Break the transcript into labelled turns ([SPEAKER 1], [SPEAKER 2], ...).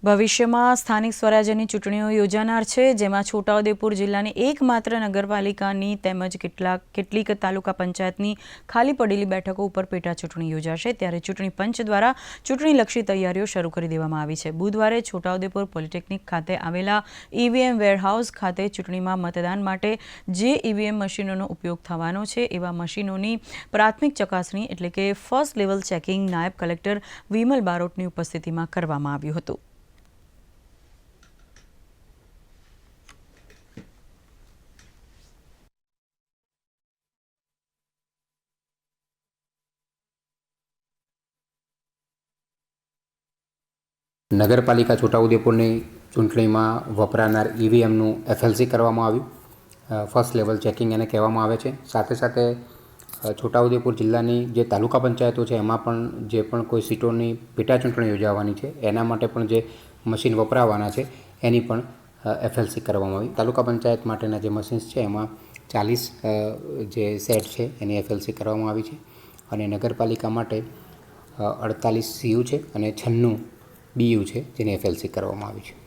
[SPEAKER 1] ભવિષ્યમાં સ્થાનિક સ્વરાજ્યની ચૂંટણીઓ યોજાનાર છે, જેમાં છોટાઉદેપુર જિલ્લાની એકમાત્ર નગરપાલિકાની તેમજ કેટલીક તાલુકા પંચાયતની ખાલી પડેલી બેઠકો ઉપર પેટા ચૂંટણી યોજાશે। ત્યારે ચૂંટણી પંચ દ્વારા ચૂંટણીલક્ષી તૈયારીઓ શરૂ કરી દેવામાં આવી છે। બુધવારે છોટાઉદેપુર પોલિટેકનિક ખાતે આવેલા ઈવીએમ વેરહાઉસ ખાતે ચૂંટણીમાં મતદાન માટે જે ઈવીએમ મશીનોનો ઉપયોગ થવાનો છે એવા મશીનોની પ્રાથમિક ચકાસણી એટલે કે ફર્સ્ટ લેવલ ચેકિંગ નાયબ કલેક્ટર વિમલ બારોટની ઉપસ્થિતિમાં કરવામાં આવ્યું હતું।
[SPEAKER 2] નગરપાલિકા છોટાઉદેપુરની ચૂંટણીમાં વપરાનાર ઈવીએમનું એફએલસી કરવામાં આવ્યું। ફર્સ્ટ લેવલ ચેકિંગ એને કહેવામાં આવે છે। સાથે સાથે છોટાઉદેપુર જિલ્લાની જે તાલુકા પંચાયતો છે એમાં પણ જે પણ કોઈ સીટોની પેટા ચૂંટણી યોજાવાની છે એના માટે પણ જે મશીન વપરાવાના છે એની પણ એફએલસી કરવામાં આવી। તાલુકા પંચાયત માટેના જે મશીન્સ છે એમાં 40 જે સેટ છે એની એફએલસી કરવામાં આવી છે અને નગરપાલિકા માટે 48 સીયુ છે અને 96 બીયુ છે જેની એફએલસી કરવામાં આવી છે।